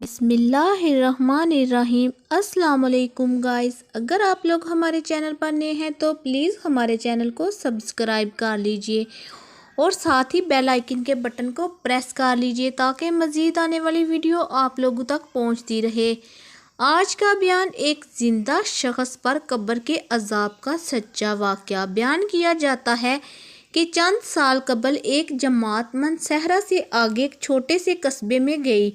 بسم اللہ الرحمن الرحیم۔ السلام علیکم گائز، اگر آپ لوگ ہمارے چینل پر نئے ہیں تو پلیز ہمارے چینل کو سبسکرائب کر لیجئے اور ساتھ ہی بیل آئیکن کے بٹن کو پریس کر لیجئے تاکہ مزید آنے والی ویڈیو آپ لوگوں تک پہنچتی رہے۔ آج کا بیان ایک زندہ شخص پر قبر کے عذاب کا سچا واقعہ بیان کیا جاتا ہے کہ چند سال قبل ایک جماعت صحرا سے آگے ایک چھوٹے سے قصبے میں گئی۔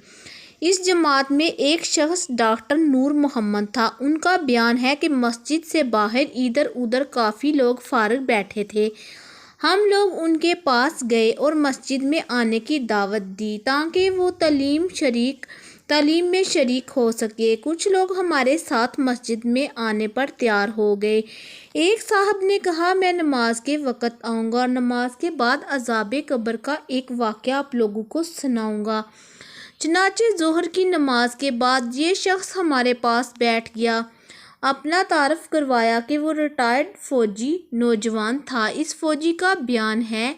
اس جماعت میں ایک شخص ڈاکٹر نور محمد تھا۔ ان کا بیان ہے کہ مسجد سے باہر ادھر ادھر کافی لوگ فارغ بیٹھے تھے۔ ہم لوگ ان کے پاس گئے اور مسجد میں آنے کی دعوت دی تاکہ وہ تعلیم میں شریک ہو سکے۔ کچھ لوگ ہمارے ساتھ مسجد میں آنے پر تیار ہو گئے۔ ایک صاحب نے کہا، میں نماز کے وقت آؤں گا اور نماز کے بعد عذاب قبر کا ایک واقعہ آپ لوگوں کو سناؤں گا۔ چنانچہ ظہر کی نماز کے بعد یہ شخص ہمارے پاس بیٹھ گیا۔ اپنا تعارف کروایا کہ وہ ریٹائرڈ فوجی نوجوان تھا۔ اس فوجی کا بیان ہے،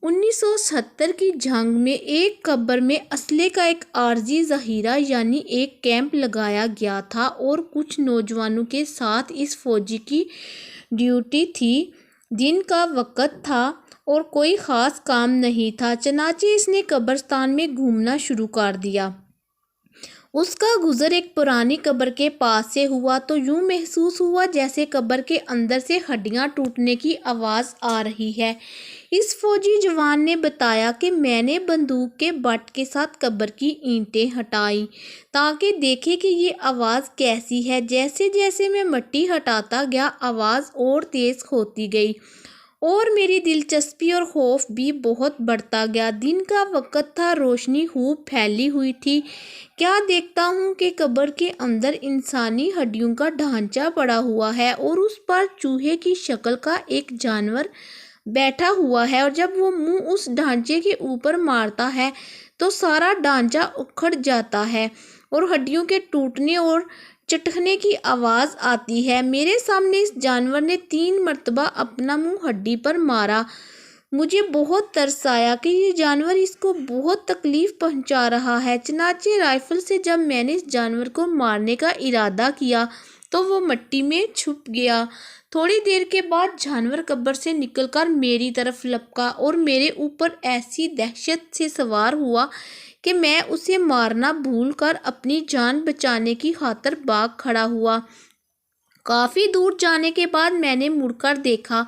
1970 کی جنگ میں ایک قبر میں اسلحے کا ایک عارضی ذخیرہ یعنی ایک کیمپ لگایا گیا تھا اور کچھ نوجوانوں کے ساتھ اس فوجی کی ڈیوٹی تھی۔ دن کا وقت تھا اور کوئی خاص کام نہیں تھا، چنانچہ اس نے قبرستان میں گھومنا شروع کر دیا۔ اس کا گزر ایک پرانی قبر کے پاس سے ہوا تو یوں محسوس ہوا جیسے قبر کے اندر سے ہڈیاں ٹوٹنے کی آواز آ رہی ہے۔ اس فوجی جوان نے بتایا کہ میں نے بندوق کے بٹ کے ساتھ قبر کی اینٹیں ہٹائیں تاکہ دیکھے کہ یہ آواز کیسی ہے۔ جیسے جیسے میں مٹی ہٹاتا گیا آواز اور تیز ہوتی گئی اور میری دلچسپی اور خوف بھی بہت بڑھتا گیا۔ دن کا وقت تھا، روشنی خوب پھیلی ہوئی تھی۔ کیا دیکھتا ہوں کہ قبر کے اندر انسانی ہڈیوں کا ڈھانچہ پڑا ہوا ہے اور اس پر چوہے کی شکل کا ایک جانور بیٹھا ہوا ہے، اور جب وہ منہ اس ڈھانچے کے اوپر مارتا ہے تو سارا ڈھانچہ اکھڑ جاتا ہے اور ہڈیوں کے ٹوٹنے اور چٹکنے کی آواز آتی ہے۔ میرے سامنے اس جانور نے 3 مرتبہ اپنا منہ ہڈی پر مارا۔ مجھے بہت ترس آیا کہ یہ جانور اس کو بہت تکلیف پہنچا رہا ہے۔ چنانچہ رائفل سے جب میں نے اس جانور کو مارنے کا ارادہ کیا تو وہ مٹی میں چھپ گیا۔ تھوڑی دیر کے بعد جانور قبر سے نکل کر میری طرف لپکا اور میرے اوپر ایسی دہشت سے سوار ہوا کہ میں اسے مارنا بھول کر اپنی جان بچانے کی خاطر بھاگ کھڑا ہوا۔ کافی دور جانے کے بعد میں نے مڑ کر دیکھا،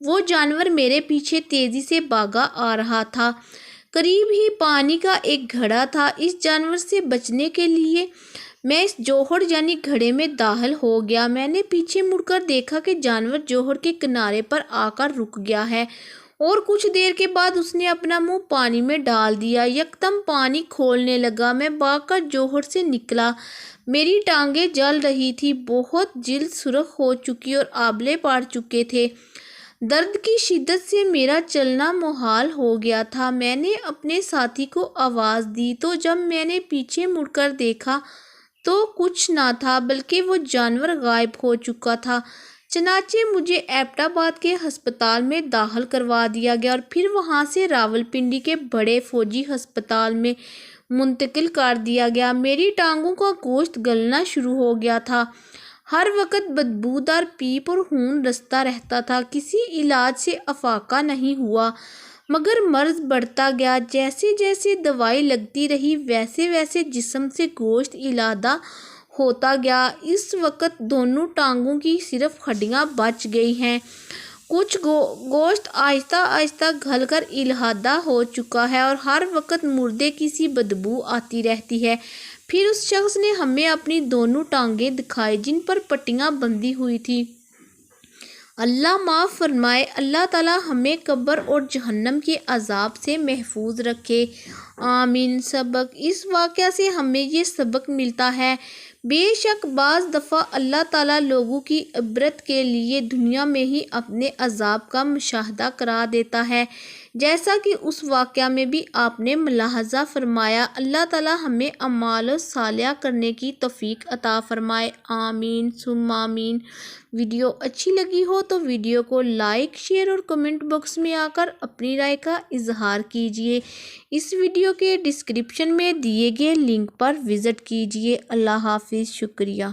وہ جانور میرے پیچھے تیزی سے بھاگا آ رہا تھا۔ قریب ہی پانی کا ایک گھڑا تھا۔ اس جانور سے بچنے کے لیے میں اس جوہر یعنی گھڑے میں داخل ہو گیا۔ میں نے پیچھے مڑ کر دیکھا کہ جانور جوہر کے کنارے پر آ کر رک گیا ہے اور کچھ دیر کے بعد اس نے اپنا منہ پانی میں ڈال دیا۔ یکدم پانی کھولنے لگا۔ میں بھاگ کر جوہر سے نکلا۔ میری ٹانگیں جل رہی تھیں، بہت جلد سرخ ہو چکی اور آبلے پڑ چکے تھے۔ درد کی شدت سے میرا چلنا محال ہو گیا تھا۔ میں نے اپنے ساتھی کو آواز دی تو جب میں نے پیچھے مڑ کر دیکھا تو کچھ نہ تھا بلکہ وہ جانور غائب ہو چکا تھا۔ چنانچہ مجھے ایبٹ آباد کے ہسپتال میں داخل کروا دیا گیا اور پھر وہاں سے راولپنڈی کے بڑے فوجی ہسپتال میں منتقل کر دیا گیا۔ میری ٹانگوں کا گوشت گلنا شروع ہو گیا تھا۔ ہر وقت بدبودار پیپ اور خون رستا رہتا تھا۔ کسی علاج سے افاقہ نہیں ہوا مگر مرض بڑھتا گیا۔ جیسے جیسے دوائی لگتی رہی ویسے ویسے جسم سے گوشت علیحدہ ہوتا گیا۔ اس وقت دونوں ٹانگوں کی صرف ہڈیاں بچ گئی ہیں۔ کچھ گوشت آہستہ آہستہ گل کر علیحدہ ہو چکا ہے اور ہر وقت مردے کی سی بدبو آتی رہتی ہے۔ پھر اس شخص نے ہمیں اپنی دونوں ٹانگیں دکھائیں جن پر پٹیاں بندھی ہوئی تھیں۔ اللہ معاف فرمائے۔ اللہ تعالیٰ ہمیں قبر اور جہنم کے عذاب سے محفوظ رکھے، آمین۔ سبق: اس واقعہ سے ہمیں یہ سبق ملتا ہے، بے شک بعض دفعہ اللہ تعالیٰ لوگوں کی عبرت کے لیے دنیا میں ہی اپنے عذاب کا مشاہدہ کرا دیتا ہے، جیسا کہ اس واقعہ میں بھی آپ نے ملاحظہ فرمایا۔ اللہ تعالی ہمیں اعمال صالحہ کرنے کی توفیق عطا فرمائے، آمین ثم آمین۔ ویڈیو اچھی لگی ہو تو ویڈیو کو لائک، شیئر اور کمنٹ باکس میں آ کر اپنی رائے کا اظہار کیجیے۔ اس ویڈیو کے ڈسکرپشن میں دیے گئے لنک پر وزٹ کیجیے۔ اللہ حافظ، شکریہ۔